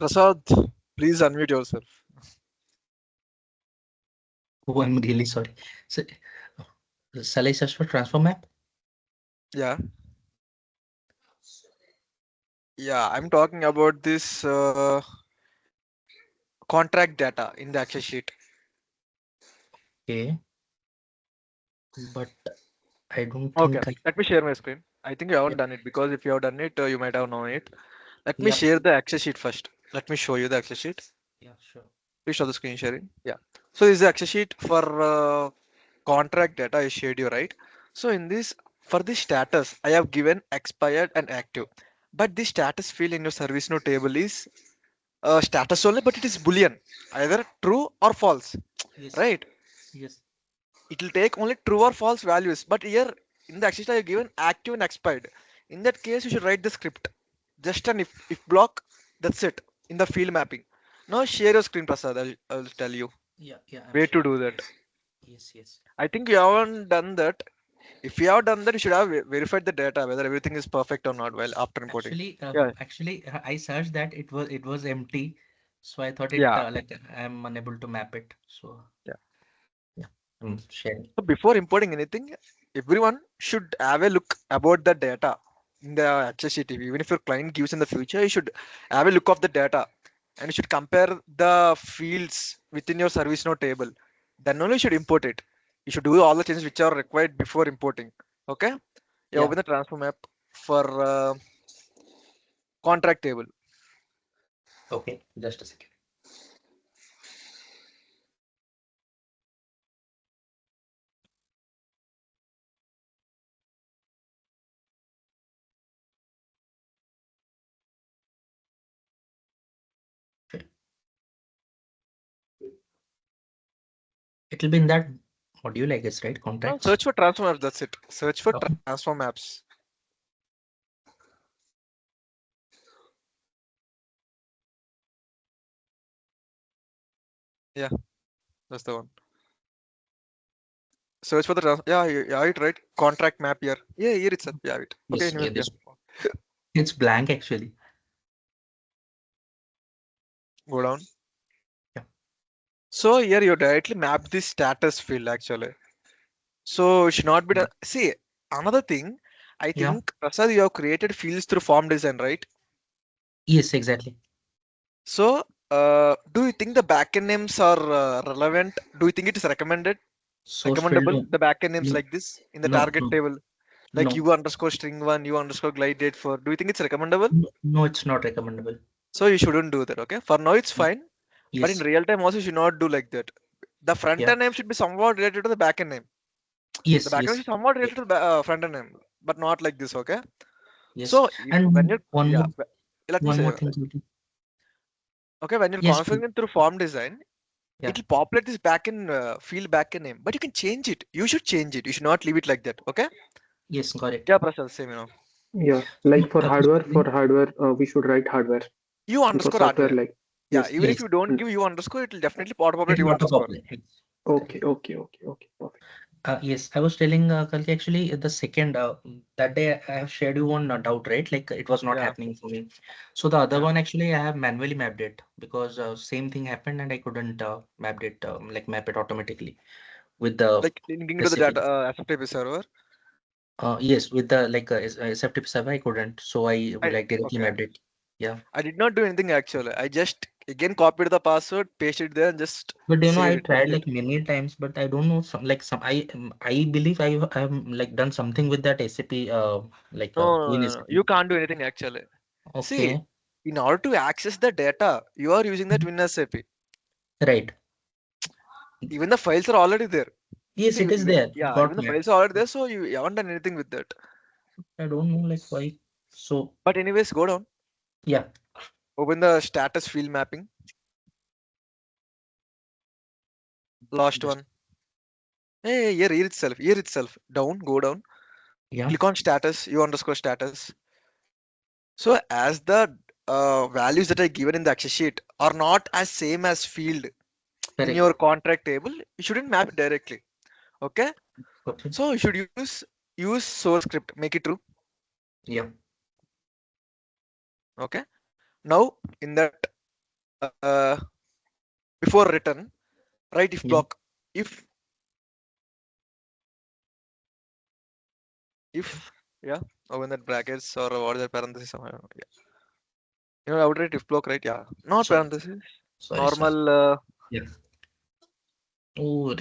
Prasad, please unmute yourself. Oh, I'm really sorry. So, shall I search for transform map? Yeah, yeah, I'm talking about this contract data in the Excel sheet. Okay, but I don't Okay, think I. let me share my screen. I think you Yeah, haven't done it because if you have done it, you might have known it. Let me yeah, share the Excel sheet first. Let me show you the Excel sheet. yeah, sure. Please show the screen sharing. Yeah. So this is the Excel sheet for contract data I shared you, right? So in this, for the status, I have given expired and active. But the status field in your service node table is status only, but it is boolean, either true or false, Yes, right? yes. It will take only true or false values, but here in the Excel sheet I have given active and expired. In that case, you should write the script, just an if block. That's it in the field mapping. Now share your screen, Prasad. I'll tell you Yeah, yeah, I'm way to sharing. do that. Yes, yes. I think you haven't done that. If you have done that, you should have verified the data whether everything is perfect or not while after importing. Yeah, I searched that it was empty, so I thought it yeah, like I'm unable to map it. So yeah. yeah, I'm sharing. So before importing anything, everyone should have a look about the data in the HSCTV. Even if your client gives in the future, you should have a look of the data and you should compare the fields within your service node table. Then only you should import it. You should do all the changes which are required before importing. Okay? Yeah, Yeah. open the transform map for contract table. Okay, just a second. Okay. It'll be in that module, I guess, right? Now Contracts. search for transform apps. That's it. Search for Okay. transform apps. Yeah, that's the one. Search for the yeah, yeah, it right. Contract map here. Yeah, here itself. Yeah, it. Okay, Yes, anyway, yeah, yeah. this it's blank actually. Go down. Yeah, So here you directly map the status field actually. So it should not be done. See, another thing, I yeah. think Prasad, you have created fields through form design, right? Yes, exactly. So do you think the backend names are relevant? Do you think it is recommended? Source field, Recommendable? no, The backend names no, like this in the no, target no, table, like no, u underscore string one, u underscore glide date for. Do you think it's recommendable? no, it's not recommendable. So you shouldn't do that. Okay. For now it's Mm. fine, but in Yes, real time also you should not do like that. The front yeah, end name should be somewhat related to the backend name. The yes, backend yes, is somewhat yeah, related to the front end name, but not like this. Okay. yes. So when And you're yeah, let me one say more thing, Kirti. okay, when you're Yes, configuring through form design, yeah, it will populate this backend field backend name, but you can change it. You should change it. You should not leave it like that. Okay. yes, got it. Yeah, Prasad, same. Yeah, So like I was for telling, hardware, we should write hardware. You And for underscore software, hardware. like Yeah, yes, even if yes, you don't mm, give you underscore, it will definitely populate it'll you auto underscore. populate. okay, okay, okay, okay, perfect. Yes, I was telling Kalki actually the second that day I have shared you one doubt, right? Like it was not Yeah, happening for me. So the other yeah. one actually I have manually mapped it because same thing happened and I couldn't mapped it like map it automatically with the Like linking to the SAP. data SFTP server. Yes, with the like SFTP server I couldn't, so I like directly Okay. mapped it. Yeah, I did not do anything actually. I just again copied the password, pasted it there, and just but saved I it. That's tried it. like many times, but I don't know some I believe I have like done something with that SAP like in No. You SAP. can't do anything actually. See, Okay, in order to access the data, you are using that WinSAP. right. Even the files are already there. Yes, See, it is there. yeah, Got even the me. files are already there, so you haven't done anything with that. I don't know like why. So But anyways, go down. yeah, Open the status field mapping. Last just one. Hey, here itself. Here itself. Down. Go down. yeah, Click on status. U underscore status. So as the values that are given in the Excel sheet are not as same as field in correct. your contract table, you shouldn't map it directly. Okay. Okay. So you should use source script. Make it true. Yeah. Okay. Now in that uh, before written, right? If Yeah. block, if yeah, open that brackets or what is that parenthesis? Yeah. You know, I would write if block, right? Yeah, not Sorry. parenthesis. Sorry. Normal. Yeah. Oh,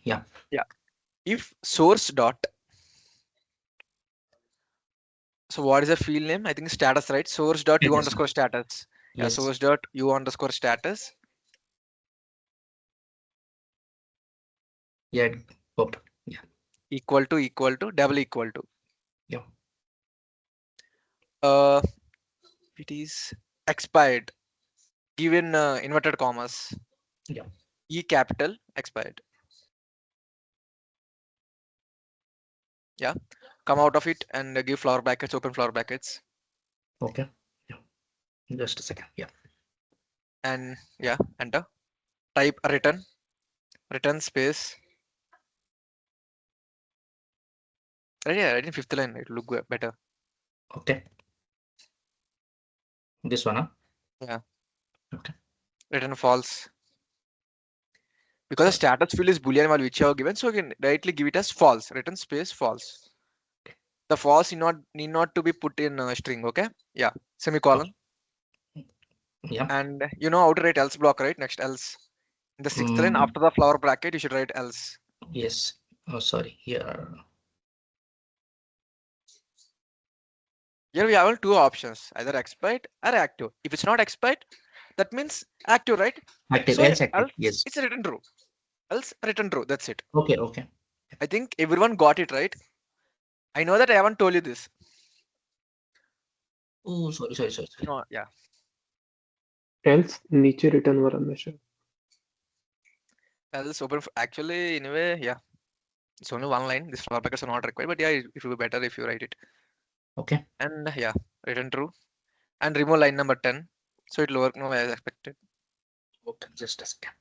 yeah. Yeah. If source dot. So what is the field name? I think status, right? Source dot u Status. underscore status. Yeah, Yes. source dot u underscore status Yeah. Pop. Yeah. equal to double equal to. Yeah. Uh, it is expired. Given inverted commas. Yeah. E capital expired. Yeah. Come out of it and give flower brackets, open flower brackets, Okay. Yeah. Just a second. Yeah. and yeah, enter. Type return space. Right, yeah, right in fifth line. It look better. Okay. This one, huh? Yeah. Okay. Return false. Because the Sorry. status field is boolean while which you have given, so you can directly give it as false. Return space false. The false need not to be put in a string. Okay. Yeah. Okay. Semicolon. Yeah. And you know how to write else block, right? Next else. In the sixth line Mm, after the flower bracket, you should write else. yes. Oh, sorry. Here. Here we have two options, either expired or active. If it's not expired, that means active, right? Active. So Else active. else Yes. it's written true. Else written true. That's it. Okay. Okay. I think everyone got it right. I know that I haven't told you this. Oh, sorry. No, yeah. else नीचे return वाला measure. Else open actually anyway, yeah. It's only one line. These flower brackets are not required, but yeah, it will be better if you write it. Okay. And yeah, written true. And remove line number 10. So it will work now as expected. Okay. Just a second.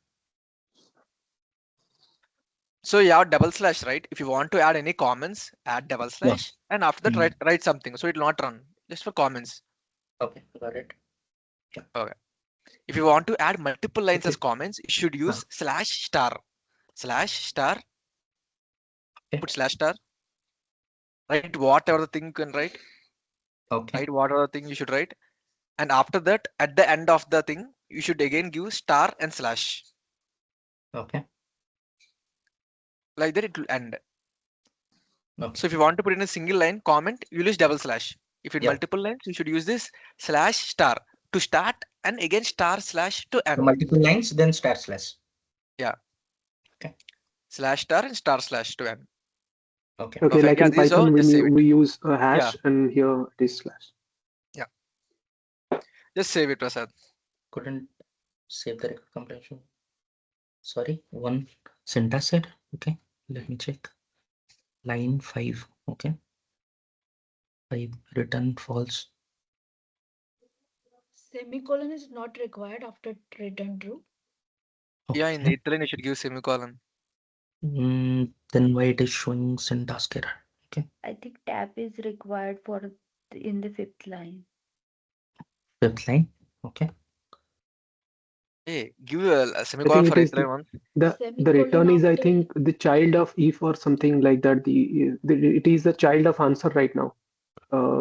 So you have double slash, right? If you want to add any comments, add double Yeah. slash, and after that write something. So it will not run. Just for comments. Okay. Got it. Yeah. Okay. If you want to add multiple lines as Okay. comments, you should use slash star. Slash star. Okay. Put slash star. Write whatever the thing you can write. Okay. Write whatever thing you should write. And after that, at the end of the thing, you should again give star and slash. Okay. Like that it will end. Okay. So if you want to put in a single line comment, you use double slash. If in Yeah. multiple lines, you should use this slash star to start and again star slash to So end. multiple lines, then star slash. Yeah. Okay. Slash star and star slash to end. Okay. Okay, Perfect. like Yeah, in this is all. Python, Just save it. we use a Yeah. hash, and here it is slash. Yeah. Just save it, Prasad. Couldn't save the record comprehension. Sorry, one syntax said. Okay, let me check. Line 5. Okay. 5 return false. Semicolon is not required after return true. Yeah, in Okay. eighth line, you should give semicolon. Then why it is showing syntax error? Okay. I think tab is required for in the fifth line. Fifth line. Okay. Hey, give a I semicolon think for it eighth is line once. the Semicolon return is, I after think, the child of if or something like that. It is the child of answer right now,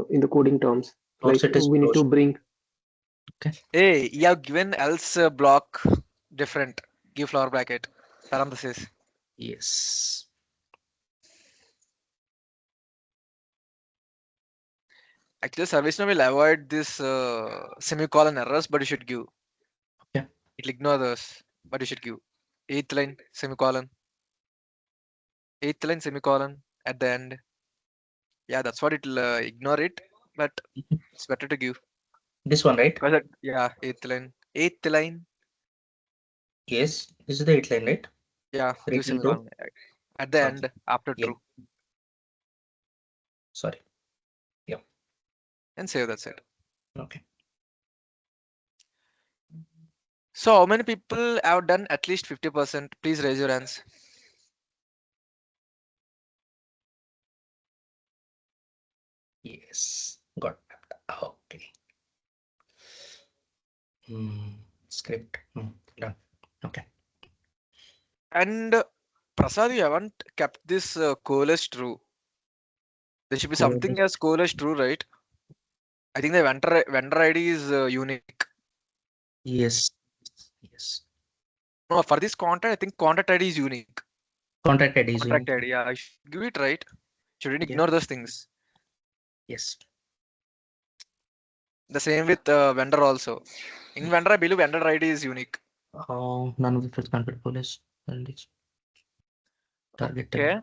in the coding terms. Also, Like it is we need to closed. bring. Okay. Hey, you have given else block different. Give flower bracket parenthesis. Yes. Actually, service now will avoid this semicolon errors, but you should give. Okay. It'll ignore those, but you should give. Eighth line semicolon. Eighth line semicolon at the end. Yeah, that's what it'll ignore it, but it's better to give. This one, right? Because yeah, eighth line. Eighth line. Yes. This is the 8th line, right? Yeah, give Return true. semicolon at the Okay. end after Yeah. true. Sorry. And save, that's it. Okay. So how many people have done at least 50%? Please raise your hands. Yes. Got that. Okay. script. Done. Okay. And Prasad, you haven't kept this call as true. There should be something as call as true, right? I think the vendor ID is unique. Yes. Yes. No, for this contact, I think contact ID is unique. Contract ID is Contract unique. ID, yeah, I should give it right. Shouldn't Yeah. ignore those things. Yes. The same with vendor also. In vendor, I believe vendor ID is unique. None of the fields configurable is and it's target. Okay.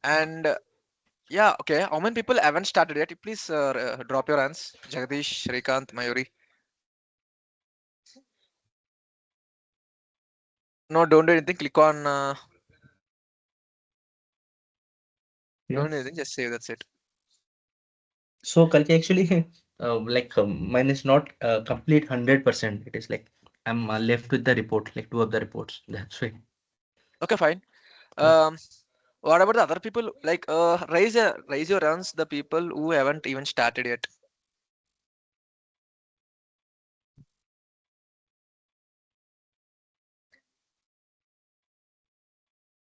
And yeah, okay. How many people haven't started yet? Please drop your hands. Jagdish, Shrikant, Mayuri. No, don't do anything. Click on. Don't do anything. Just save. That's it. So Kalki actually, mine is not complete 100%. It is like I'm left with the report, like 2 of the reports. That's why. Okay, fine. Yeah. What about the other people? Like, raise your hands. The people who haven't even started yet.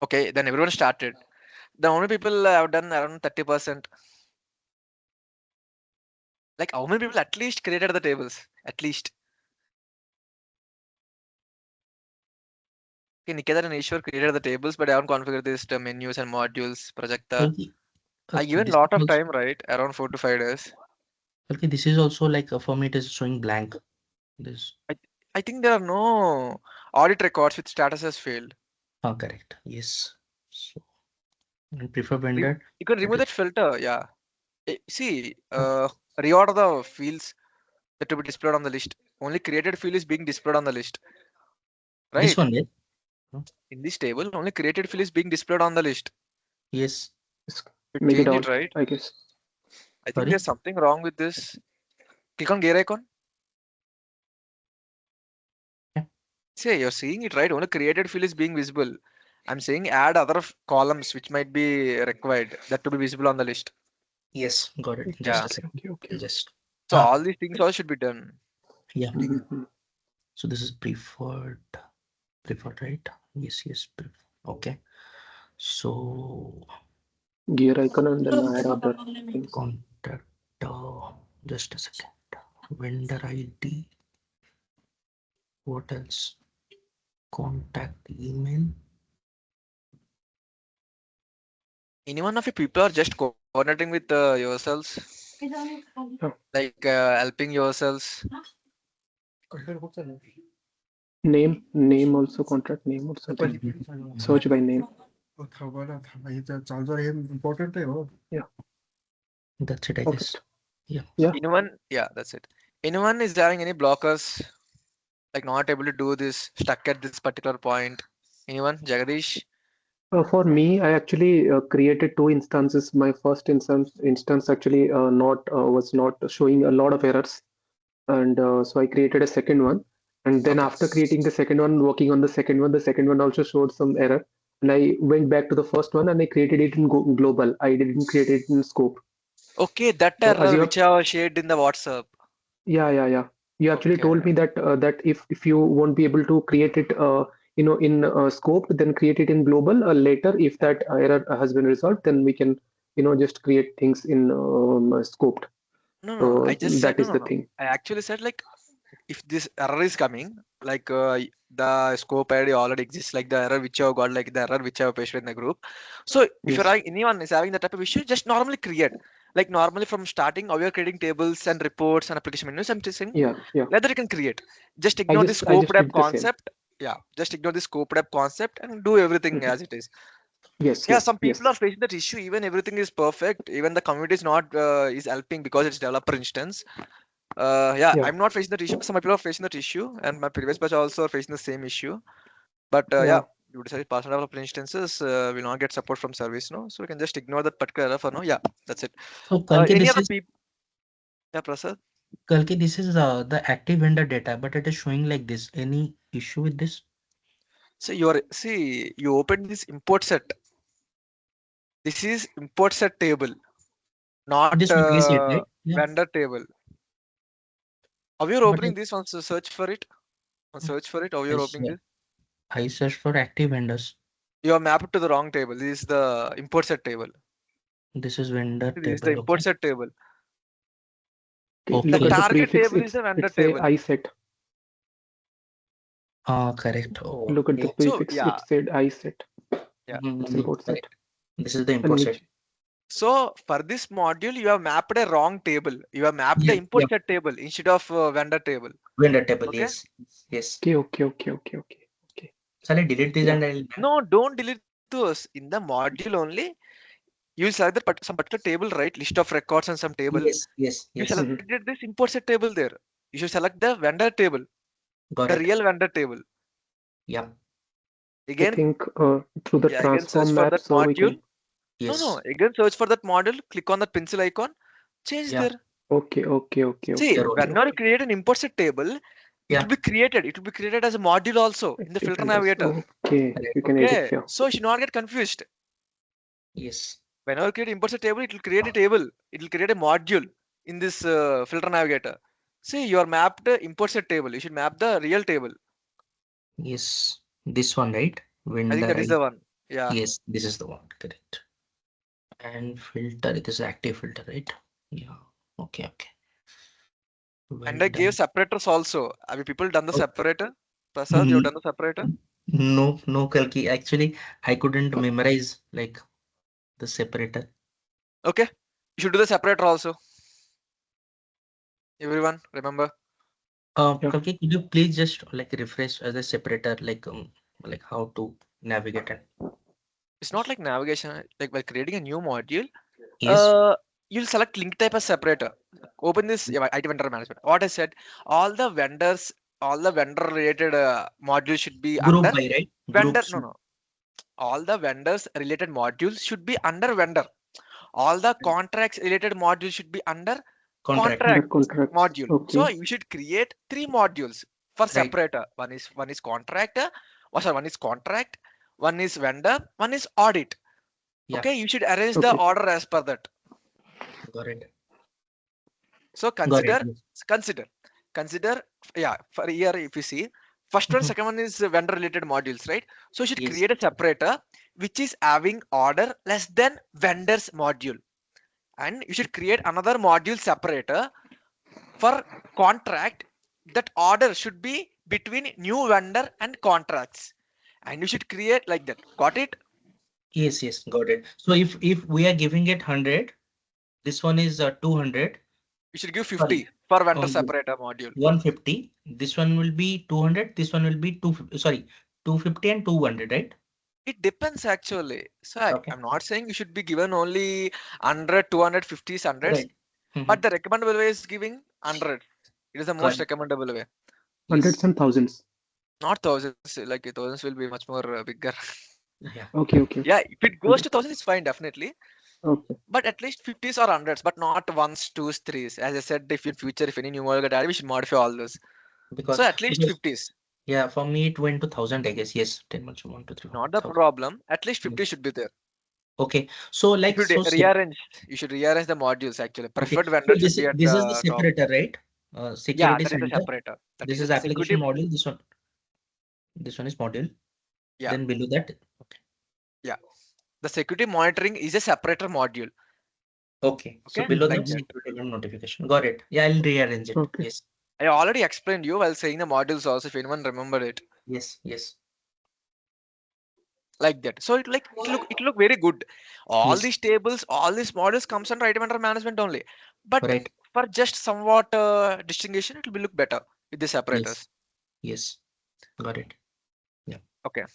Okay, then everyone started. The only people have done around 30%. Like, how many people at least created the tables? At least. Okay, Nikedar and Ishwar created the tables, but I haven't configured this menus and modules, projecta. Kalki, I given this lot is of also, time, right? Around 4 to 5 days. Kalki, this is also like for me, it is showing blank. This. I think there are no audit records with status has failed. Correct. Yes. So, and prefer Re- vendor. You can remove It is- that filter, yeah. See, reorder the fields that to be displayed on the list. Only created field is being displayed on the list, This right? one, yes. In this table, only created field is being displayed on the list. Yes. You Make it change all, it, right? I guess. I think Sorry. there's something wrong with this. Click on gear icon. Yeah. See, you're seeing it, right? Only created field is being visible. I'm saying add other columns which might be required that to be visible on the list. Yes. Got it. Just Yeah. a second. Okay. Just. So all these things all should be done. Yeah. Mhm. So this is preferred, right? Yes. Okay. So Gear icon and then add other things. contact. Just a second. Vendor ID. What else? Contact email. Any one of you people are just coordinating with yourselves, like helping yourselves. Name also, contract name also. Search by name. Yeah. That's it, I guess. Perfect. Yeah. Yeah. Anyone? Yeah, that's it. Anyone is having any blockers, like not able to do this, stuck at this particular point? Anyone? Jagadish? For me, I actually created 2 instances. My first instance actually not was not showing a lot of errors, and so I created a second one. And then Okay. after creating the second one, working on the second one also showed some error. And I went back to the first one and I created it in global. I didn't create it in scope. Okay, that So as error you have, which I have shared in the WhatsApp. yeah. You actually Okay. told me that that if you won't be able to create it, in scope, then create it in global. Later, if that error has been resolved, then we can, just create things in scoped. No. I So just said that is the no. thing. I actually said like if this error is coming, like the scope ID already exists, like the error which you have got, like the error which I have pasted in the group. So if you're Yes. anyone is having that type of issue, just normally create. Like normally from starting, how you're creating tables and reports and application menus, I'm just saying Yeah. like that you can create. Just I ignore the just I scope just app did the same. concept. Yeah, just ignore the scope app concept and do everything Mhm. as it is. Yes. Yeah, Yes. some Yes. people are facing that issue. Even everything is perfect. Even the community is not is helping because it's developer instance. Yeah, Yeah. I'm not facing that issue. Some people are facing that issue, and my previous batch also are facing the same issue. But yeah, Yeah. you decided personal developer instances will not get support from service, no? So we can just ignore that particular error for now. Yeah, that's it. So Kalki, Any this other is people? Yeah, Prasad. the active vendor data, but it is showing like this. Any issue with this? So you open this import set. This is import set table, not This one I see it, right? Yeah. vendor table. How you're But opening this one? So search for it. Search for it. How you're opening this? I search for active vendors. You are mapped to the wrong table. This is the import set table. This is vendor This is the table. import Okay. set table. Okay, The look at the target prefix. table is the vendor It's a table. I set. Correct. Oh, Look at the okay. So prefix. yeah, It said I set. yeah. It's import set. Correct. This is the And import which set. So for this module, you have mapped a wrong table. You have mapped the Yeah, import yeah. set table instead of vendor table. Vendor table. Okay. Yes. Yes. okay. Shall I delete this Yeah. and I'll No, don't delete those. In the module only, you will select the some particular table, right? List of records and some table. Yes. You Yes. selected this import set table there. You should select the vendor table, Got the it. real vendor table. Yeah. I Again, think through the yeah, again search transform for map, that so we module. can. No. Yes. Again search for that module. Click on that pencil icon. Change Yeah. there. Okay. See, You're right. whenever you create an import set table, it Yeah. will be created. It will be created as a module also in the Active filter vendors. navigator. Okay, Correct. you can edit Okay, here. so you should not get confused. Yes. Whenever you create import set table, it will create a table. It will create a module in this filter navigator. See, you are mapped import set table. You should map the real table. Yes. This one, right? I think Vendor. that is the one. Yeah. Yes. This is the one. Correct. And filter. It is active filter, right? Yeah. Okay. Well And I gave done. separators also. Have you people done the Oh, separator? Prasad, you have done the separator? no, Kalki. Actually, I couldn't memorize like the separator. Okay. You should do the separator also. Everyone, remember? Yeah. Kalki, could you please just like refresh as a separator, like how to navigate it? It's not like navigation. Like by creating a new module, Yes. uh, you'll select link type as separator. Open this IT vendor management. What I said, all the vendors, all the vendor related modules should be Group under by, right? vendor. Groups. No. All the vendors related modules should be under vendor. All the contracts related modules should be under Contract. Under contract contracts. module. So Okay. you should create three modules for Right. separator. One is contractor. Oh, sorry, one is contract. One is vendor. One is audit. Yeah. Okay, you should arrange the Okay. order as per that. Got it. So Got it. consider, consider. Yeah, for here if you see, first one, Mhm. second one is vendor related modules, right? So you should Yes. create a separator which is having order less than vendors module, and you should create another module separator for contract. That order should be between new vendor and contracts, and you should create like that. Got it? Yes. Got it. So if we are giving it 100, this one is 200. You should give Sorry. 50 for vendor Um, separator module. 150. This one will be 200. This one will be 250. Sorry, 250 and 200, right? It depends actually. So Okay. I'm not saying you should be given only 100, 200, 50s, 100s, Right. Mhm. but the recommendable way is giving 100. It is the Got most it. recommendable way. Hundreds Yes. and thousands. Not thousands. Like thousands will be much more bigger. Yeah. Okay. Yeah, if it goes Hundred. to thousands, it's fine, definitely. Okay. But at least 50s or 100s, but not ones, twos, threes. As I said, if in future, if any new model get added, we should modify all those. Because So at least because 50s. yeah, for me it went to 1,000, I guess. Yes, 10 months, 1, 2, 3, 4, Not the 1,000. problem. At least Mm. 50 should be there. Okay. So You like should rearrange. You should rearrange the modules actually. okay. Preferred So vendor should this be at this is the the top. separator, right? Yeah, Security that is a center. separator. That This is is security. application module. This one is module. Yeah, Then below that. Okay. yeah. The security monitoring is a separator module. Okay. So Okay, below like that that. security alarm notification. Got it. Yeah, I'll rearrange it. Okay. Yes. I already explained you while saying the modules also. If anyone remembered it, Yes. like that. So it look very good. All Yes. these tables, all these models comes under item vendor management only. But Right. for just somewhat distinction, it will be look better with the Yes. separators. Yes. Got it. Yeah. Okay.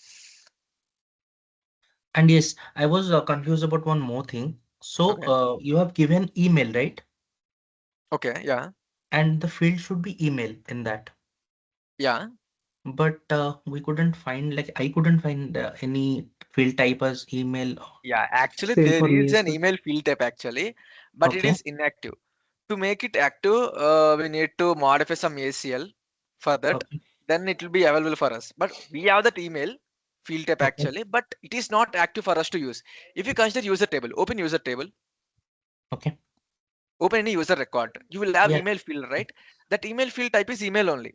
And yes, I was confused about one more thing. So Okay. you have given email, right? Okay. Yeah. And the field should be email in that. Yeah. But we couldn't find, like, I couldn't find any field type as email. Yeah. Actually, Same there for me is as an well. email field type actually, but it Okay. is inactive. To make it active, we need to modify some ACL for that. Okay. Then it will be available for us. But we have that email field type Okay. actually, but it is not active for us to use. If you consider user table, open user table, Okay. open any user record, you will have Yeah. email field, right? That email field type is email only.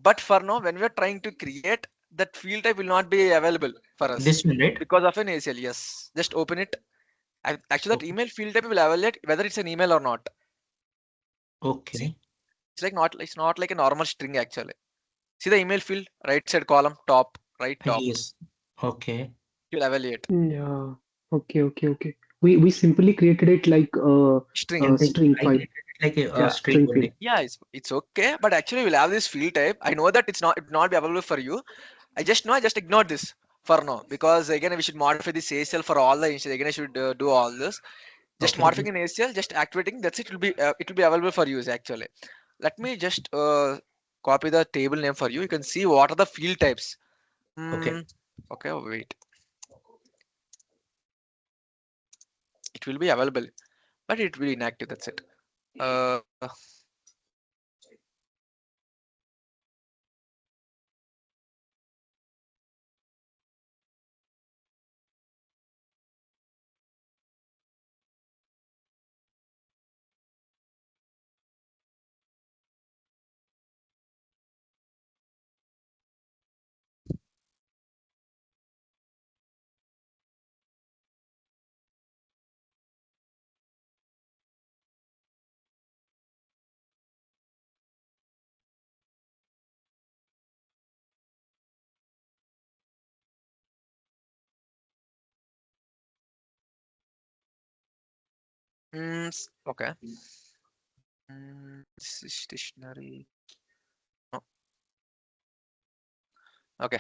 But for now, when we are trying to create, that field type will not be available for us This one, right? because of an ACL. Yes, just open it. Actually, that Okay. email field type will evaluate whether it's an email or not. See, Okay. it's not like a normal string actually. See the email field, right side column, top, right top. Yes. Okay. It will evaluate Yeah. Okay. We simply created it like string. a Like string I file. created it like a Yeah, string string field. only. Yeah, it's okay, but actually we'll have this field type. I know that it will not be available for you. I just know I just ignore this for now because again we should modify this ACL for all the instance. Again I should do all this. Just Okay. modifying an ACL, just activating. That's it. It will be available for use actually. Let me just copy the table name for you. You can see what are the field types. Okay. Mm, okay, wait. It will be available, but it will be inactive. That's it. Uh, okay. This is stationary. Oh, okay.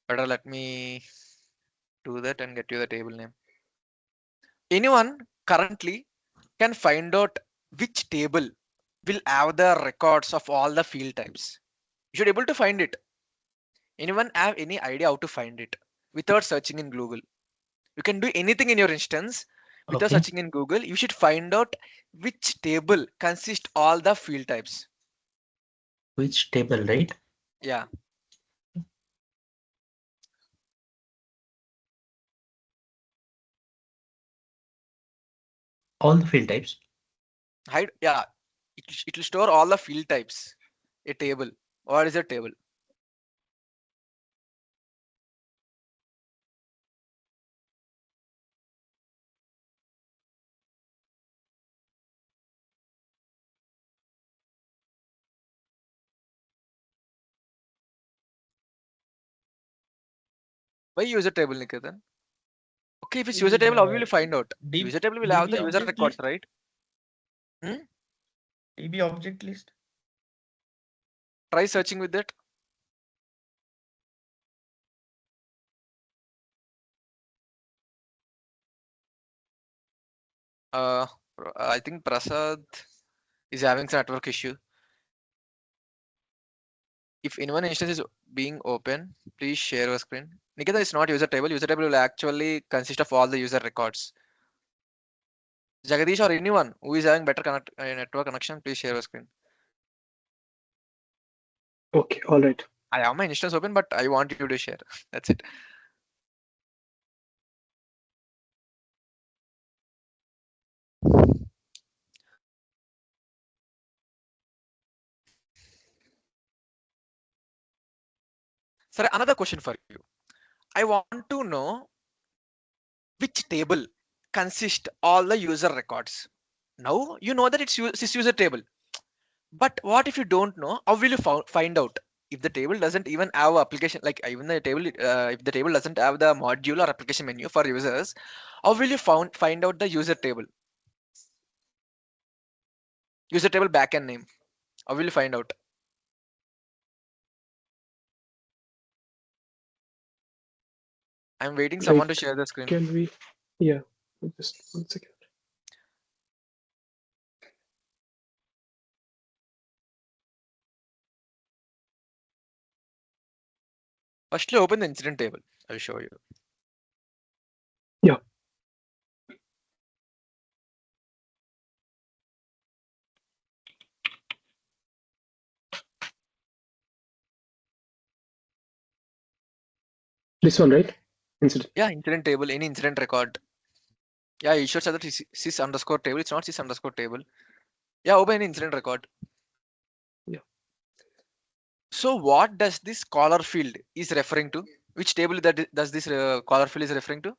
Better let me do that and get you the table name. Anyone currently can find out which table will have the records of all the field types. You should able to find it. Anyone have any idea how to find it without searching in Google? You can do anything in your instance without Okay. searching in Google. You should find out which table consists all the field types. Which table, right? Yeah. All the field types. Hide. Yeah. It will store all the field types. A table. What is a table? Why user table, Niketan? Okay, if it's It user is table, how will you find out? D User table will have DB the user object records, list. right? Hmm? DB object list. Try searching with that. Uh, I think Prasad is having some network issue. If anyone instance is being open, please share your screen. Nikita is not user table. User table will actually consist of all the user records. Jagadish or anyone who is having better network connection, please share your screen. Okay, all right. I have my instance open, but I want you to share. That's it. Sir, another question for you. I want to know which table consists all the user records. Now you know that it's user table. But what if you don't know? How will you find out if the table doesn't even have application? Like even the table, if the table doesn't have the module or application menu for users, how will you find out the user table backend name? How will you find out? I'm waiting someone Right. to share the screen. Can we? Yeah. Just 1 second. Firstly, open the incident table. I'll show you. Yeah. This one, right? Incident. Yeah, incident table, any incident record. Yeah, you should say that sys underscore table. It's not sys underscore table. Yeah, open any incident record. Yeah. So what does this caller field is referring to? Which table does this caller field is referring to?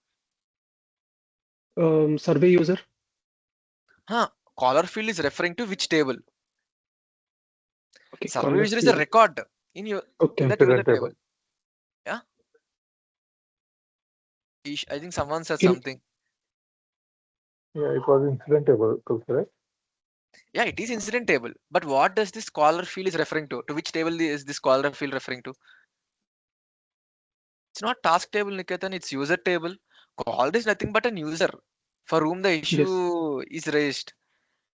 Survey user. Huh? Caller field is referring to which table? Okay, Survey caller user is a field. record in your Okay. in that user Incident table. table. Yeah. I think someone said In something. Yeah, it was incident table, correct? Yeah, it is incident table. But what does this caller field is referring to? To which table is this caller field referring to? It's not task table, Niketan. It's user table. Called is nothing but an user for whom the yes. issue is raised.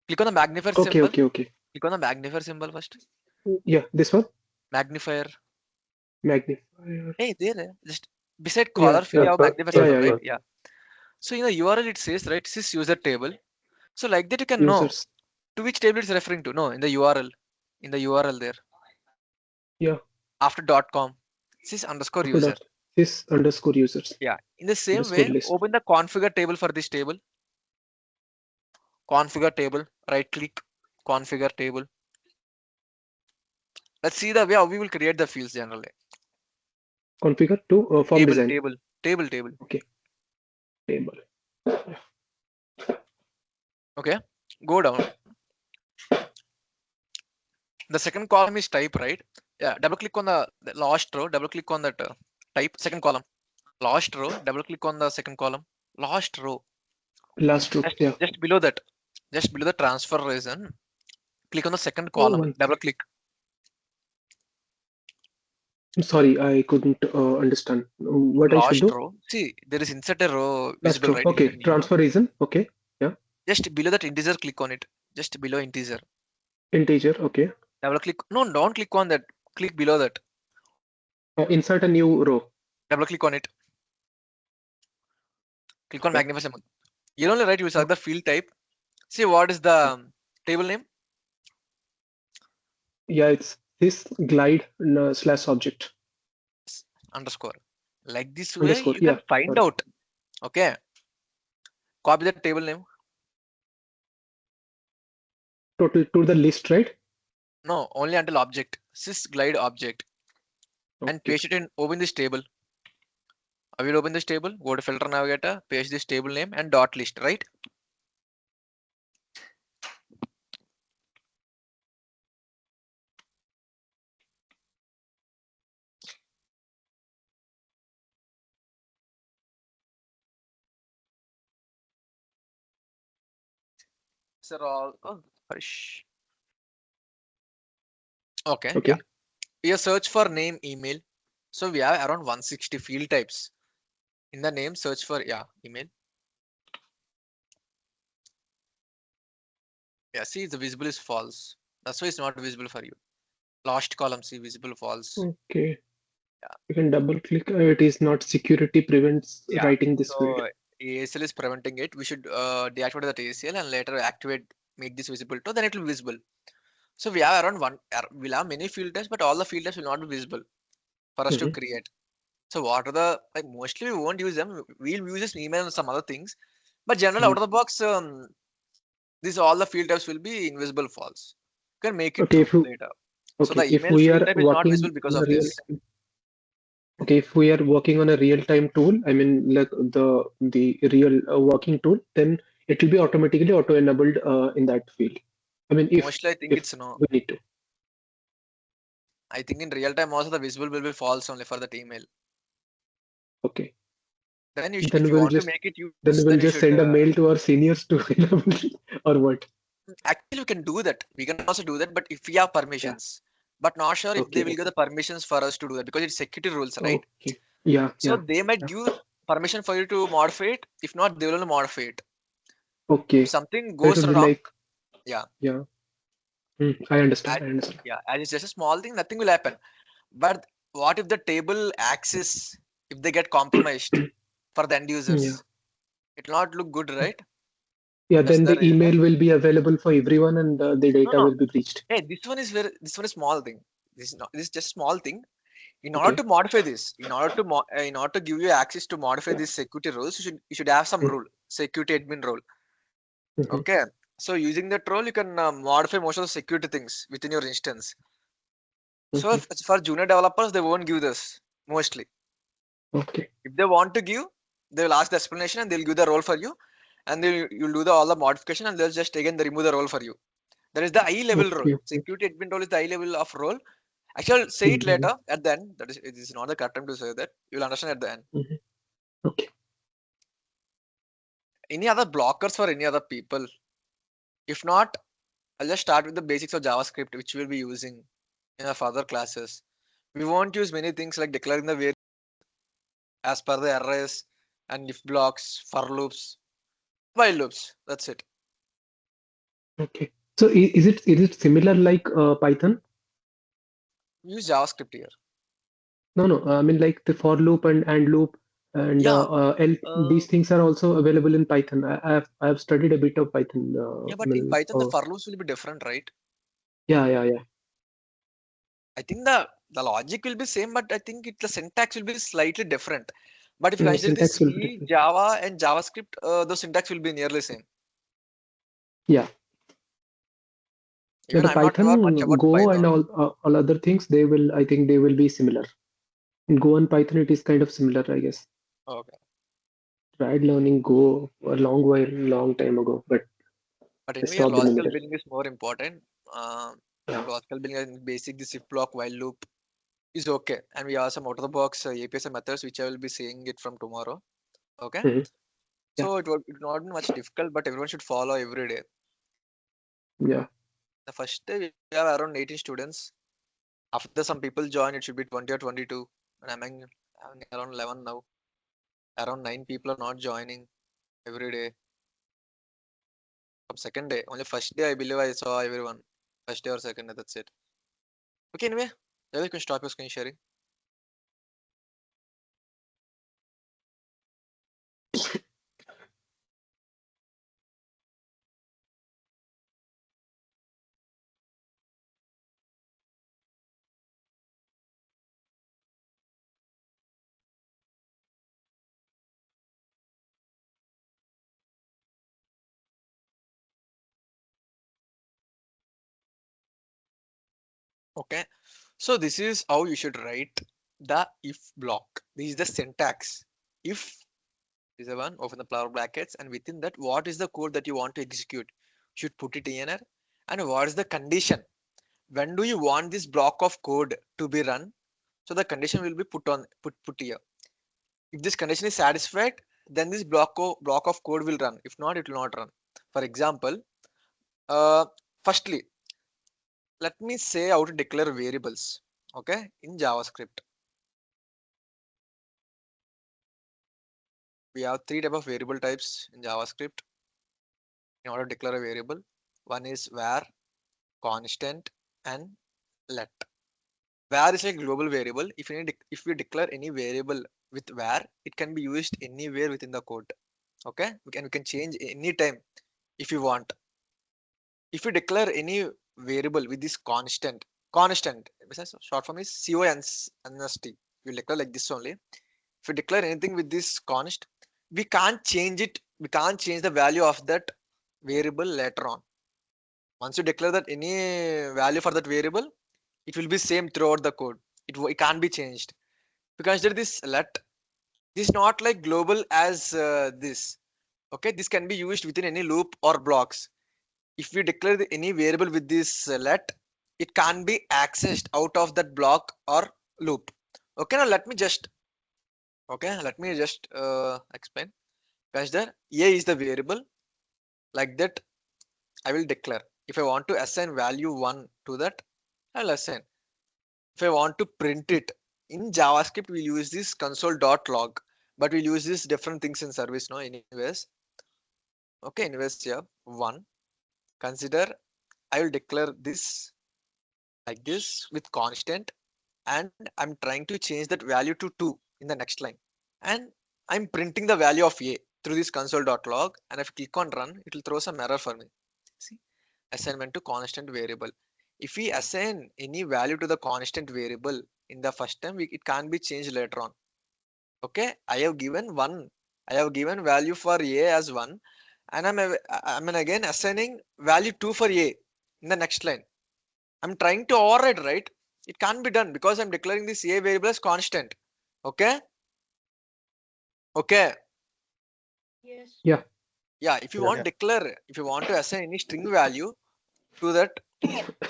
Click on the magnifier Okay. symbol. Okay. Okay. Click on the magnifier symbol first. Yeah. This one. Magnifier. Magnifier. Hey, there. Just beside Yeah. caller field, you have Search, magnifier Yeah. search, symbol, Yeah. right? Yeah. search. Yeah. So in the URL it says, right, this is user table. So like that you can know Users. to which table it's referring to. No, in the URL. In the URL there. Yeah. After .com. This is underscore After user. that, this underscore users. Yeah. In the same Underscore way, list. open the configure table for this table. Configure table. Right click. Configure table. Let's see the way how we will create the fields generally. Configure to form Table, design. table, table, table. Okay. Table. Okay. Go down. The second column is type, right? Yeah. Double click on the last row. Double click on that type. Second column. Last row. Double click on the second column. Last row. Last row. Just, Yeah. just below that. Just below the transfer reason. Click on the second Oh, column. Double click. I'm sorry, I couldn't understand. What I should Last do? row. See, there is insert a row Last visible, row. right? Okay. Insert new row. Transfer reason. Okay. Yeah. Just below that integer, click on it. Just below integer. Integer. Okay. Double click. No, don't click on that. Click below that. Insert a new row. Double click on it. Click on Yeah. magnify symbol. You only right. You select Okay. the field type. See what is the table name? Yeah, it's this glide slash object Underscore. Like this way, underscore. you Yeah. can find Sorry. out. Okay. Copy the table name. Total to the list, right? No, only until object. Sys glide object. And Okay. paste it in. Open this table. I will open this table. Go to filter navigator. Paste this table name and dot list. Right. Sir, all. Oh, Harish. Okay. Yeah. Okay. We search for name email. So we have around 160 field types. In the name, search for email. Yeah, see the visible is false. That's why it's not visible for you. Last column, see visible false. Okay. Yeah. You can double click. It is not security prevents Yeah. writing this field. So ASL is preventing it. We should deactivate that ASL and later activate, make this visible to, then it will be visible. So we have around we'll have many field types, but all the field types will not be visible for us to Mhm. create. So what are the, like mostly we won't use them. We'll use this email and some other things. But generally out of the box, these all the field types will be invisible false. You can make it Okay. true If you later. So okay, the if email we field are type is not working visible because on a of real this. time, okay, if we are working on a real-time tool, I mean, like the real working tool, then it will be automatically auto-enabled in that field. I mean, Mostly I think if it's no. we need to. I think in real time also the visible will be false only for that email. Okay. Then you Then if you we'll want to just make it use, we'll then you just should send a mail to our seniors to enable or what? actually we can do that. We can also do that, but if we have Yeah. permissions, but not sure if they Okay. will give the permissions for us to do that because it's security rules, right? Okay. Yeah. So Yeah. they might Yeah. give permission for you to modify it. If not, they will only modify it. If Okay. something That goes would be wrong, like, yeah, yeah. I understand. as, I understand. as it's just a small thing, nothing will happen. But what if the table access, if they get compromised for the end Yeah. users, it will not look good, right? Yeah. That's Then the the reason. email will be available for everyone, and the No, data no. will be breached. Hey, this one is small thing. This is not, this is just small thing. In order Okay. to modify this, in order to give you access to modify these security rules, you should have some rule, security admin role. Mm-hmm. Okay. So using that role, you can modify most of the security things within your instance. So if it's for junior developers, they won't give this mostly. Okay. If they want to give, they will ask the explanation and they'll give the role for you, and you'll do all the modification, and they'll just again they remove the role for you. That is the high level role. Okay. Security admin role is the high level of role. I shall say it later at the end. That is, it is not the correct time to say that. You will understand at the end. Okay. Any other blockers for any other people? If not, I'll just start with the basics of JavaScript, which we'll be using in our further classes. We won't use many things like declaring the variable as per the arrays and if blocks, for loops, while loops. That's it. Okay. So is it similar like Python? We use JavaScript here. No. I mean like the for loop and loop and Yeah. these things are also available in Python. I have studied a bit of Python. Yeah, I but in mean, Python the for loops will be different, right? yeah. I think the logic will be same, but I think the syntax will be slightly different. But if you consider this Syntax will be C, different. Java, and JavaScript, the syntax will be nearly same. Yeah. Even The I'm not sure much Python, about Go, and Python. all other things, I think they will be similar. In Go and Python, it is kind of similar, I guess. Okay. Tried learning Go a long time ago, but But I anyway, your stopped in the logical middle. building is more important. Yeah. Logical building and basic, this if block, while loop is okay. And we have some out of the box APIs and methods, which I will be seeing it from tomorrow. Okay. Mhm. Yeah. So it will not be much difficult, but everyone should follow every day. Yeah. The first day we have around 18 students. After some people join, it should be 20 or 22. And I'm around 11 now. Around 9 people are not joining every day. From second day, only first day I believe I saw everyone. First day or second day, that's it. Okay, anyway, you can stop your screen sharing. Okay, so this is how you should write the if block. This is the syntax. If is the one, open the flower brackets, and within that, what is the code that you want to execute? You should put it in there. And what is the condition? When do you want this block of code to be run? So the condition will be put here. If this condition is satisfied, then this block of code will run. If not, it will not run. For example, uh, firstly, let me say how to declare variables. Okay, in JavaScript, we have three type of variable types in JavaScript. In order to declare a variable, one is var, constant, and let. Var is a global variable. If we declare any variable with var, it can be used anywhere within the code. Okay, we can change any time if you want. If you declare any variable with this constant, short form is const. You declare like this only. If you declare anything with this const, we can't change it. We can't change the value of that variable later on. Once you declare that any value for that variable, it will be same throughout the code. It can't be changed. Because there this let, this is not like global as this. Okay, this can be used within any loop or blocks. If we declare any variable with this let, it can be accessed out of that block or loop. Okay, now let me just explain. Guys, there a is the variable. Like that, I will declare. If I want to assign value 1 to that, I'll assign. If I want to print it in JavaScript, we'll use this console.log, but we'll use these different things in service now. Anyways, okay, anyways, yeah, 1. Consider I will declare this like this with constant, and I'm trying to change that value to 2 in the next line, and I'm printing the value of a through this console.log, and if I click on run, it will throw some error for me. See, assignment to constant variable. If we assign any value to the constant variable in the first time, it can't be changed later on. Okay, I have given 1, I have given value for a as 1, and I'm again assigning value 2 for a in the next line. I'm trying to override, right? It can't be done because I'm declaring this a variable as constant. Okay. Okay. Yes. Yeah. Yeah. If you Yeah. want declare, if you want to assign any string value to that,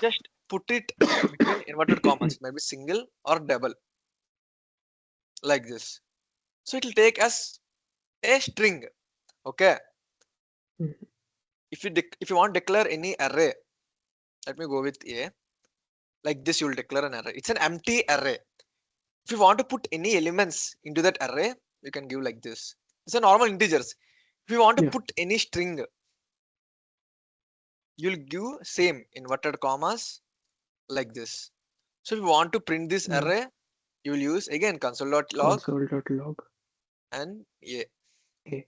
just put it between inverted commas, maybe single or double, like this. So it will take as a string. Okay. Mhm. If you want to declare any array, let me go with a. Like this, you will declare an array. It's an empty array. If you want to put any elements into that array, you can give like this. It's a normal integers. If you want to Yeah. put any string, you'll give same inverted commas like this. So if you want to print this Mm. array, you will use again console.log Console.log. and a. A.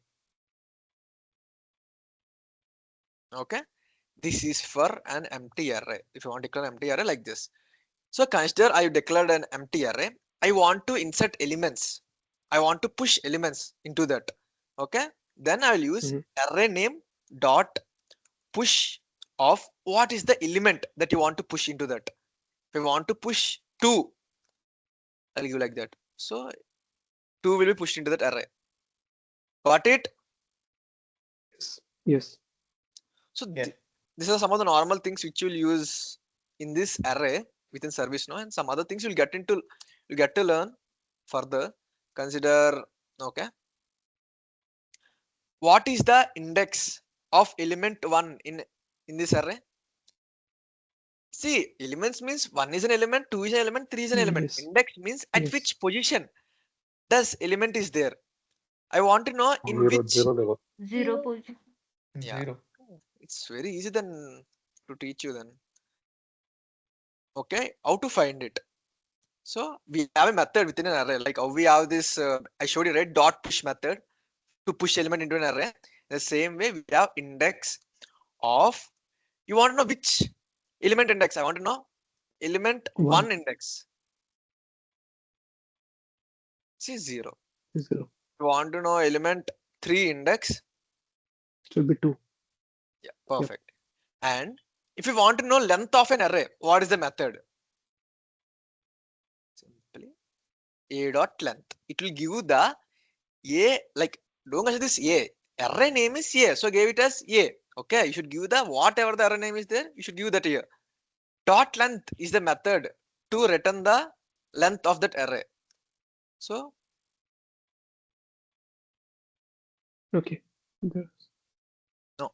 Okay. This is for an empty array. If you want to declare an empty array like this. So consider I declared an empty array. I want to insert elements. I want to push elements into that. Okay. Then I will use Mhm. array name dot push of what is the element that you want to push into that. If you want to push 2, I'll give like that. So 2 will be pushed into that array. Got it? Yes. Yes. So Yeah. these are some of the normal things which you'll use in this array within service now, and some other things you get to learn further. Consider, okay, what is the index of element 1 in this array? See, elements means 1 is an element, 2 is an element, 3 is an element. Yes. Index means at Yes. which position does element is there. I want to know in Zero, which. zero level. Zero Zero. position. Yeah, 0. it's very easy then to teach you then. Okay, how to find it? So we have a method within an array, like how we have this. I showed you right dot push method to push element into an array. The same way we have index of. You want to know which element index? I want to know element 1 1. index. See 0. 0. You want to know element 3 index? It will be 2. Yeah, perfect. And if you want to know length of an array, what is the method? Simply a dot length. It will give you the a, like don't consider this a. Array name is a, so gave it as a. Okay, you should give the whatever the array name is there, you should give that here. Dot length is the method to return the length of that array. So Okay. There. no,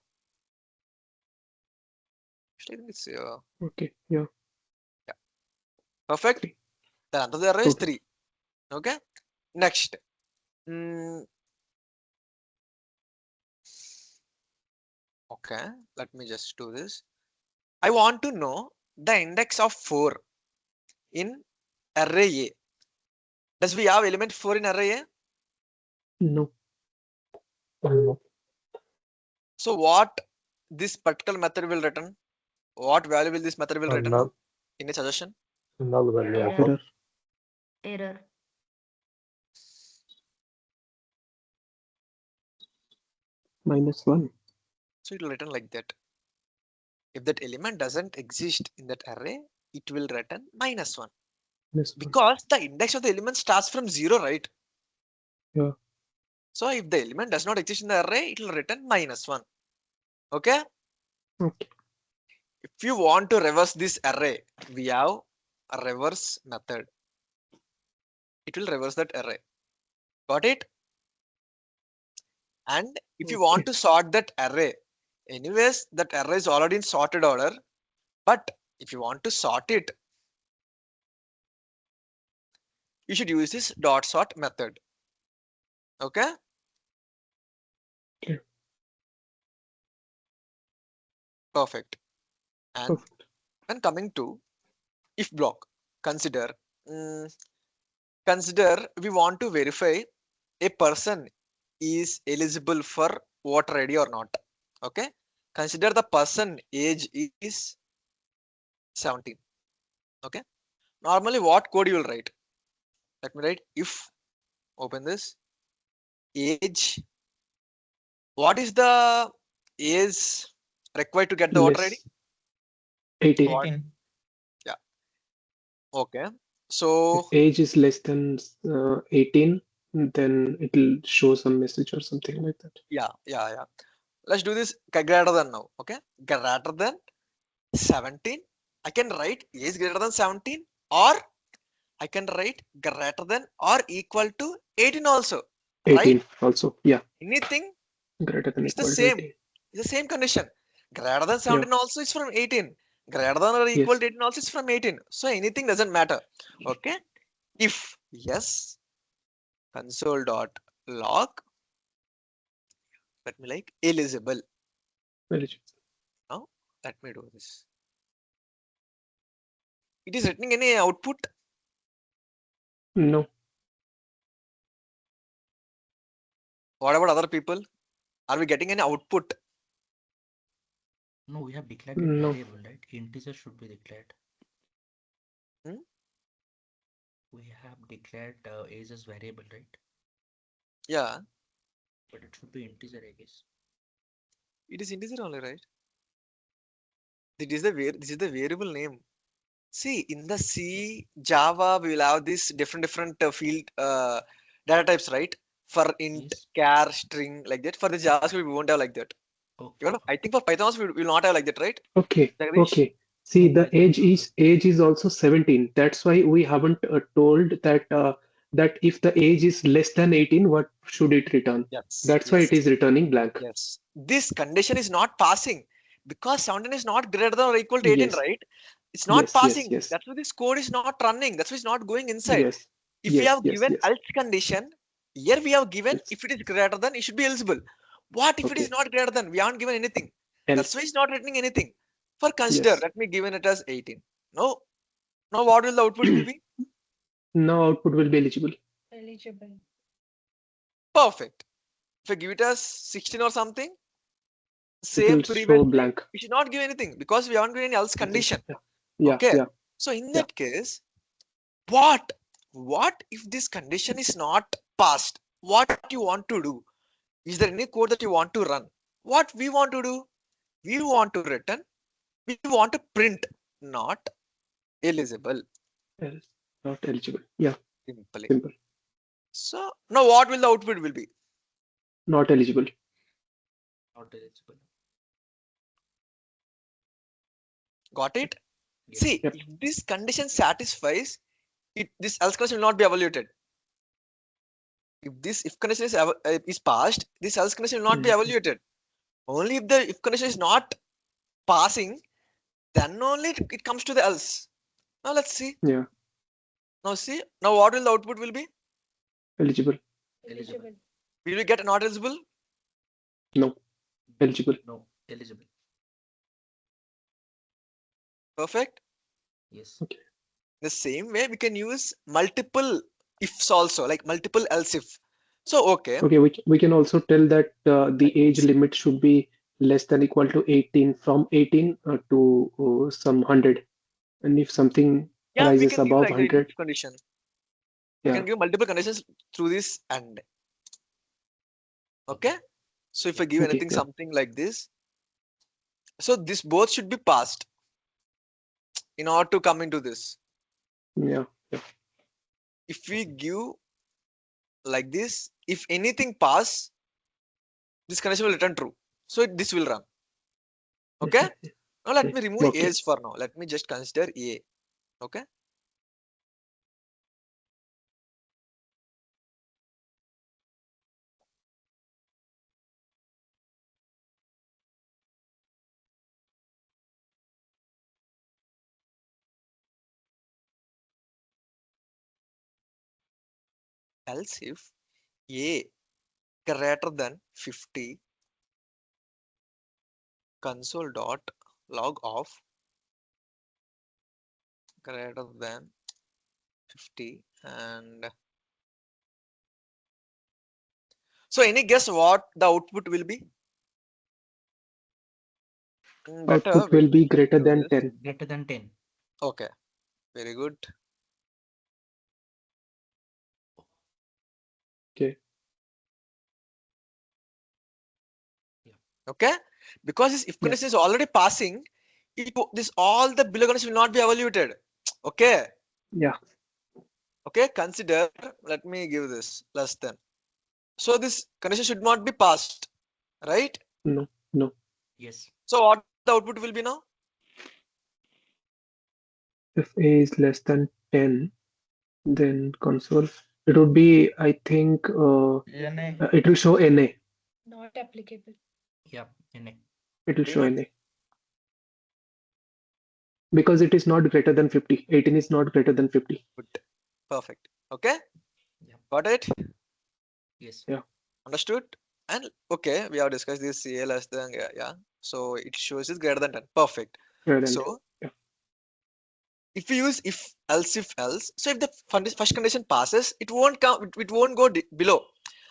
actually I think it's Okay. Yeah. perfect. 3. The length of the array is Perfect. 3. Okay, next. Okay, let me just do this. I want to know the index of 4 in array A. Does we have element 4 in array A? No. No. So what this particular method will return? What value will this method will return Null, in a suggestion? null value of Error. Error. Error. -1. So it will return like that. If that element doesn't exist in that array, it will return -1 -1. because the index of the element starts from 0, right? Yeah. So if the element does not exist in the array, it will return -1. Okay. Okay. If you want to reverse this array, we have a reverse method. It will reverse that array. Got it? And if you want Okay. to sort that array, anyways, that array is already in sorted order. But if you want to sort it, you should use this dot sort method. Okay? Yeah. Perfect. And Perfect. when coming to if block, consider consider we want to verify a person is eligible for voter ID or not. Okay? Consider the person age is 17. Okay? Normally, what code you will write? Let me write if, open this, age. What is the age required to get the voter ID? Less 18. What? 18. Yeah. Okay. So If age is less than 18, then it will show some message or something like that. yeah. Let's do this greater than now. Okay. Greater than 17. I can write is greater than 17, or I can write greater than or equal to 18 also. Right? 18 also. Yeah, Anything greater than is the equal to same. 18. It's the same condition. Greater than Yeah. 17 also is from 18. Greater than or equal Yes. to 18 also is from 18. So anything doesn't matter. Okay. If yes, console dot log, let me like eligible. Eligible. Now let me do this. It is returning any output. No. What about other people? Are we getting any output? No, we have declared it No. variable, right? Integer should be declared. Hmm? We have declared age as variable, right? Yeah, But it should be integer, I guess. it is integer only, right? This is the variable name. See, in the C, Java, we will have this different field data types, right? For int, Yes. char, string, like that. For the JavaScript, we won't have like that. Okay. Even I think for Python also we will not have like that, right? Okay. Jagdish? Okay. See, No, the Python age is also 17. That's why we haven't told that that if the age is less than 18, what should it return? Yes, That's why yes, it is returning blank. yes. This condition is not passing because 17 is not greater than or equal to 18, Yes. right? It's not Yes. Yes. passing. Yes. That's why this code is not running. That's why it's not going inside. Yes. If we Yes. have Yes. given Yes. else condition, here we have given Yes. if it is greater than, it should be eligible. What if it is Okay. not greater than? We haven't given anything. That's Else. why it's not returning anything. For consider, Yes. let me given it as 18. No. Now what will the output will be? Now output will be eligible. Eligible. Perfect. If I give it as 16 or something, It will same show previously, blank. we should not give anything because we haven't given any else Nothing. condition. Yeah. Yeah. Okay. Yeah. So in Yeah. that case, what if this condition is not passed? What you want to do? Is there any code that you want to run? What we want to do? We want to return, we want to print not eligible Else. Not eligible. Yeah. simply. Simple. So now what will the output will be? Not eligible. not eligible. Got it? Yes. See, Yep. if this condition satisfies, this else condition will not be evaluated. If this if condition is passed, this else condition will not be evaluated. Only if the if condition is not passing, then only it comes to the else. Now let's see. Yeah. Now see. Now what will the output will be? Eligible. Eligible. Eligible. Will we get not eligible? No. Eligible. No, eligible. Perfect. Yes. Okay. The same way we can use multiple ifs also, like multiple else if. So okay. Okay. We can also tell that the Like age this. limit should be less than equal to 18 from 18 to some 100. And if something Yeah, we rises can give above like the if 100, condition. We yeah. can give multiple conditions through this and. Okay. So if I give Okay. anything Yeah. something like this, so this both should be passed in order to come into this. Yeah. If we give like this, if anything pass, this condition will return true. So this will run. Okay. Now let me remove Okay. age for now. Let me just consider a. Okay. Else if a greater than 50, console dot log of greater than 50, and so any guess what the output will be? Better Output wait, will let be me just greater do than this. 10. Greater than 10. Okay, very good. Okay. Okay, because this if Yeah. condition is already passing, this all the below condition will not be evaluated. Okay, Yeah. Okay, consider, let me give this less than. So this condition should not be passed, right? No. No. Yes. So what the output will be now? If A is less than 10, then console, it would be, I think, it will show NA. Not applicable. Yeah, NA. It will Very show much NA. Because it is not greater than 50. 18 is not greater than 50. good. Perfect. Okay, Yeah. got it? Yes. Yeah. Understood? And okay, we have discussed this CA less than, yeah. So it shows is greater than 10. Perfect. Rather than So yeah. if we use if else, so if the first condition passes, it won't come, it won't go below.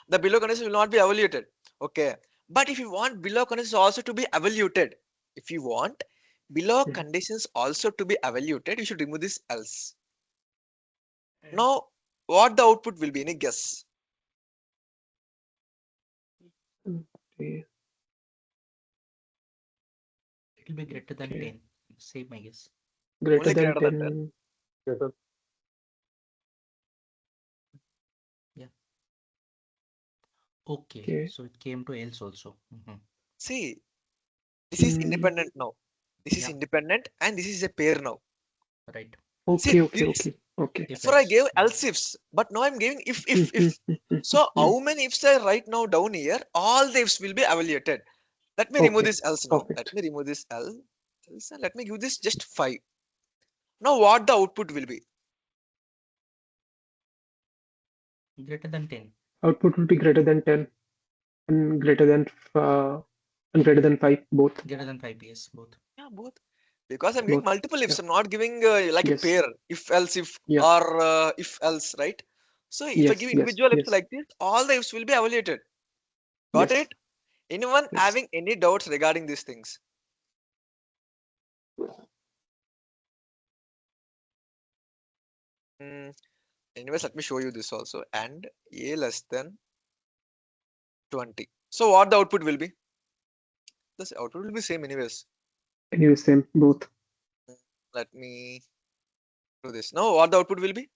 The below condition will not be evaluated. Okay. But if you want below conditions also to be evaluated, if you want below Mhm. conditions also to be evaluated, you should remove this else. Now, what the output will be? Any guess? Okay. It will be greater than Okay. 10. Same, I guess. Greater Only than greater than 10. 10. Greater. Okay. Okay. So it came to else also. Mhm. See, this is Mm, independent now. This is Yeah. independent and this is a pair now. Right. See, okay. Okay. this Okay. Okay. If before I else. gave else ifs, but now I'm giving if. So Mm. how many ifs are right now down here? All the ifs will be evaluated. Let me remove Okay. this else now. Let Perfect. me remove this else and let me give this just 5. Now what the output will be? Greater than 10. Output will be greater than 10 and uh, greater than 5 both. Greater than 5, yes, both. Yeah, both. Because I'm giving Both. multiple Yeah. ifs. I'm not giving like a Yes. pair, if else if Yeah. or if else, right? So if I Yes. give Yes. individual ifs Yes. like this, all the ifs will be evaluated. Got Yes. it? Anyone Yes. having any doubts regarding these things? Mm, anyways, let me show you this also. And a less than 20. So what the output will be? This output will be same anyways. Anyway, same both. Let me do this. Now what the output will be?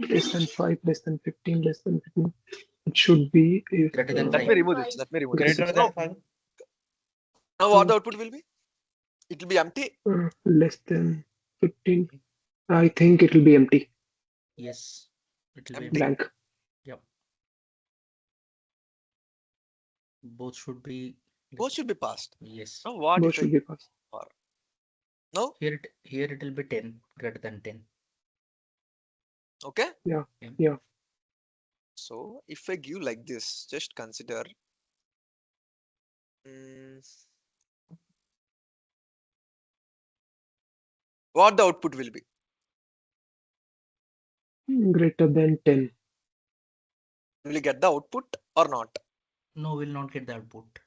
Less than 5, less than 15, less than 15. It should be if Greater than Let 5. me remove this. Let me remove this. greater Now, now what the output will be? It will be empty. less than 15. I think it will be empty, Yes. It will be Empty. blank. Yep. Both should be. Both should be passed. Yes. Now what Both if I should be passed. or no? Here it will be 10. Greater than 10. Okay. Yeah. Yeah. Yeah. So if I give like this, just consider mm, what the output will be. Greater than 10. Will you get the output or not? No, we'll not get the output.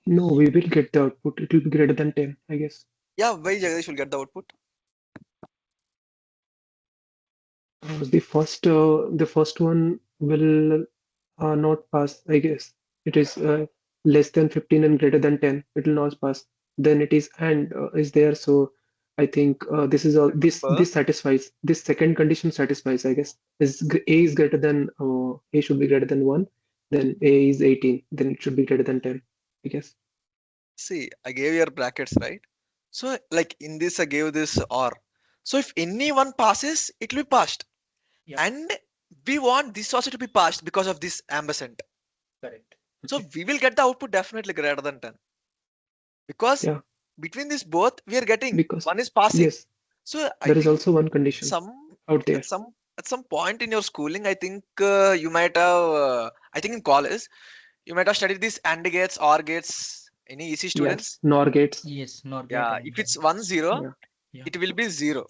No, we will get the output. It will be greater than 10, I guess. Yeah, why Jagadish will get the output? The first one will not pass, I guess. It is less than 15 and greater than 10. It will not pass. Then it is and is there. So I think this is all. Remember, This satisfies. This second condition satisfies, I guess. A is greater than A should be greater than 1. Then A is 18. Then it should be greater than 10, I guess. see, I gave your brackets, right? So like in this, I gave this or. So if any one passes, it will be passed. Yep. And we want this also to be passed because of this ampersand. Correct. So we will get the output definitely greater than 10. Because Yeah, between these both, we are getting because one is passing. yes, So I there is think also one condition some out there. at some point in your schooling, I think you might have I think in college you might have studied these AND gates, OR gates. Any EC Yes, students? NOR gates. Yes, not get Yeah, and if it's 1 0, Yeah, yeah, it will be 0.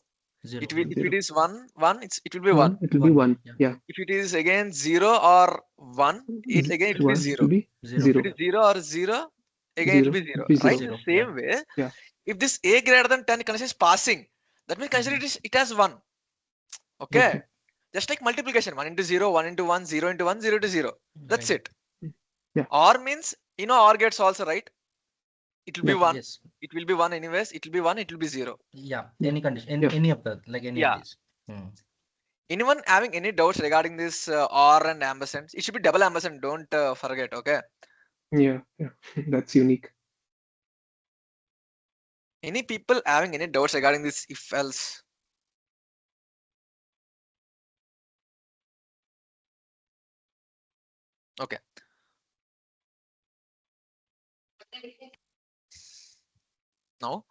0. It will if it 0. is 1 1, it will be 1. 1, it will be 1. 1. Yeah. Yeah, If it is again 0 or 1, it will be 1, it 0. will be 0. If it 0. is 0 or 0, again it will 0, be it 0. will be Right? 0. In the 0. Yeah. same way, Yeah, if this a greater than 10 condition is passing, that means consider it as 1. Okay. okay. Just like multiplication, 1 into 0, 1 into 1, 0 into 1, 0 to 0. That's Right. it. Yeah, Or means, you know, OR gates also, right? it will be Yeah. 1. Yes. It will be 1 anyways. It will be 1. It will be 0. Yeah. Yeah. Any condition. Yeah. Any of the like any Yeah. of these. Anyone having any doubts regarding this or and ampersand? It should be double ampersand. Don't forget. Okay. Yeah. Yeah. That's unique. Any people having any doubts regarding this if else? Okay. Now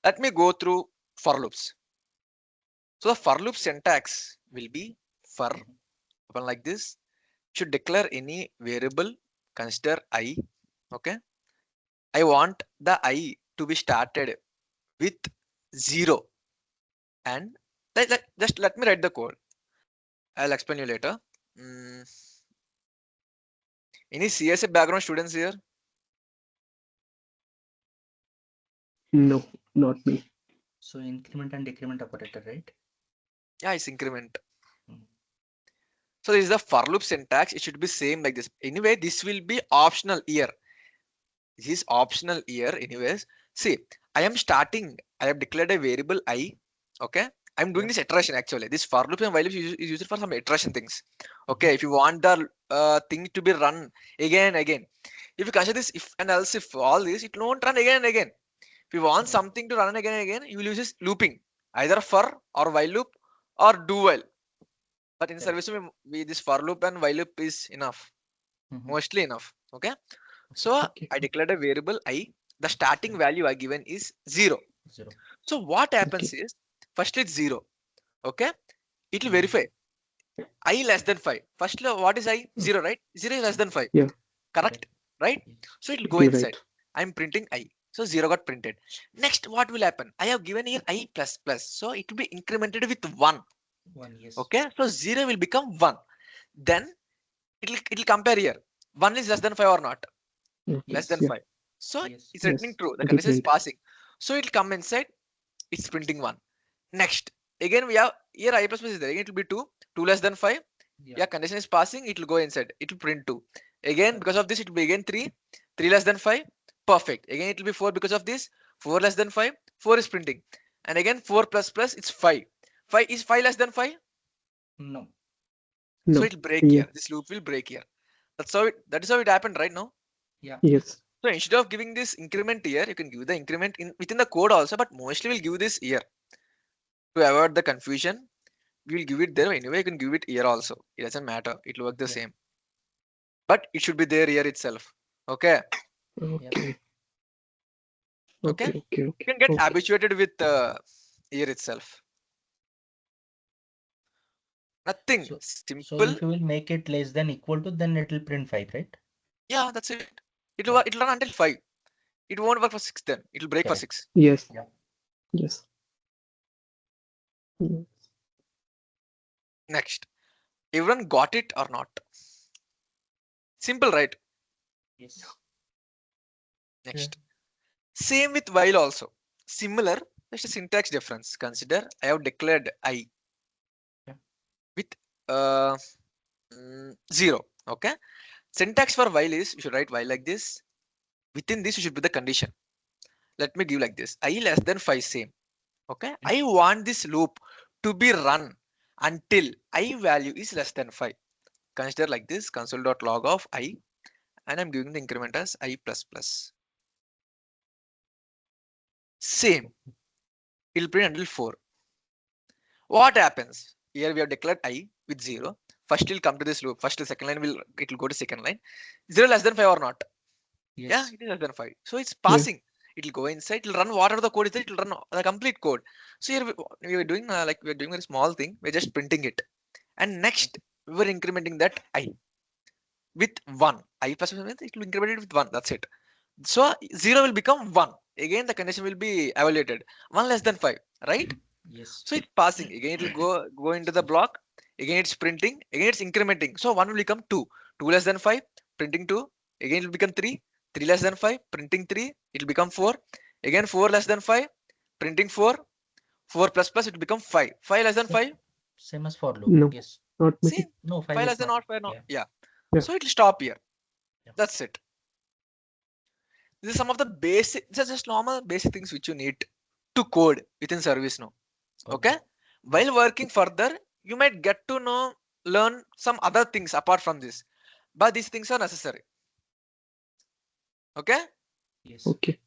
let me go through for loops. So the for loop syntax will be for open like this. Should declare any variable, consider I. Okay. I want the I to be started with 0 and just let me write the code. I'll explain you later. Any CSA background students here? No, not me. So increment and decrement operator, right? Yeah, it's increment. Mm. So this is the for loop syntax. It should be same like this. Anyway, this will be optional here. This is optional here. Anyways, see, I am starting. I have declared a variable I. Okay. I'm doing this iteration actually. This for loop and while loop is used for some iteration things. Okay. If you want the thing to be run again and again, if you consider this if and else if all this, it won't run again and again. If you want something to run again and again, you will use this looping, either for or while loop or do while. But in service, we this for loop and while loop is enough, mostly enough. Okay. So Okay. I declared a variable I. The starting value I given is 0. 0. So what happens Okay. is first it's 0. Okay. It will verify I less than 5. First, what is I? 0, right? 0 is less than 5. Yeah. Correct. Right? Yes. So it will go You're inside. right. I'm printing I. So 0 got printed. Next, what will happen? I have given here I plus plus. So it will be incremented with 1. 1. Yes. Okay. So 0 will become 1. Then it'll compare here. 1 is less than 5 or not? Okay. Less than Yeah. 5. So Yes. it's returning Yes. true. The It'll condition is print. passing. So it'll come inside. It's printing 1. Next, again we have here I plus plus is there. Again it will be 2. 2 less than 5. Yeah, condition is passing. It will go inside. It will print 2. Again, because of this, it will be again 3. 3 less than 5. Perfect. Again, it will be 4 because of this. 4 less than 5. 4 is printing. And again, 4 plus plus, it's 5. 5 is 5 less than 5. No. So No. it will break Yeah. here. This loop will break here. That is how it happened right now. Yeah. Yes. So instead of giving this increment here, you can give the increment within the code also, but mostly we'll give this here to avoid the confusion. We'll give it there anyway. You can give it here also. It doesn't matter. It will work the same. But it should be there here itself. Okay. Okay. Okay. Okay. Okay. You Okay. can get Okay. habituated with here itself. Nothing. So Simple. if you will make it less than equal to, then it will print 5, right? Yeah, that's it. It'll run until 5. It won't work for 6 then. It'll break for Correct. 6. Yes. Yeah. Yes. Yes. Next. Everyone got it or not? Simple, right? Yes. Next. Same with while also. Similar, just a syntax difference. Consider I have declared I with uh, 0. Okay. Syntax for while is you should write while like this. Within this, you should put the condition. Let me give like this. I less than 5 same. Okay. I want this loop to be run until I value is less than 5. Consider like this console.log of I, and I'm giving the increment as I plus plus. Same. It'll print until 4. What happens? Here we have declared I with 0. First it'll come to this loop. First the second line it'll go to second line. 0 less than 5 or not? Yes. Yeah, it is less than 5. So it's passing. It'll go inside, it'll run whatever the code is there, it'll run the complete code. So here we were doing we're doing a small thing, we're just printing it. And next we were incrementing that I with 1. I plus means it will increment it with 1. That's it. So 0 will become 1. Again the condition will be evaluated. 1 less than 5, right? Yes. So it's passing. Again it will go into the block. Again it's printing. Again it's incrementing. So 1 will become 2. 2 less than 5, printing 2. Again it will become 3. 3 less than 5, printing 3. It will become 4. Again 4 less than 5, printing 4. 4 plus plus it will become 5. 5 less than 5. Same as for loop. No. Yes. Not me. See, No, 5 5 is less than not. not 5 not. Yeah. Yeah. Yeah. So it will stop here. Yeah. That's it. This is some of the basic, just normal basic things which you need to code within ServiceNow. Okay. While working further, you might get to know, learn some other things apart from this, but these things are necessary. Okay. Yes. Okay.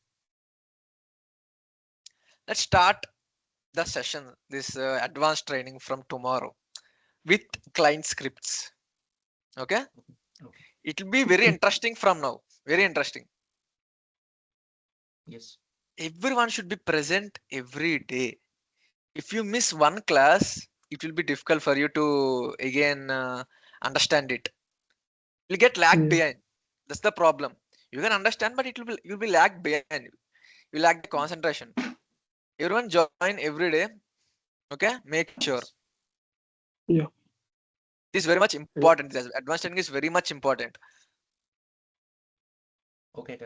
Let's start the session, this advanced training from tomorrow with client scripts. Okay. Okay. It will be very Okay. interesting from now. Very interesting. Yes. Everyone should be present every day. If you miss one class, it will be difficult for you to again understand it. You'll get lag Yeah. behind. That's the problem. You can understand, but it will be you'll be lag behind. You lack the concentration. Everyone join every day. Okay, make sure. Yes. Yeah. This is very much Yeah. important. This advanced training is very much important. Okay.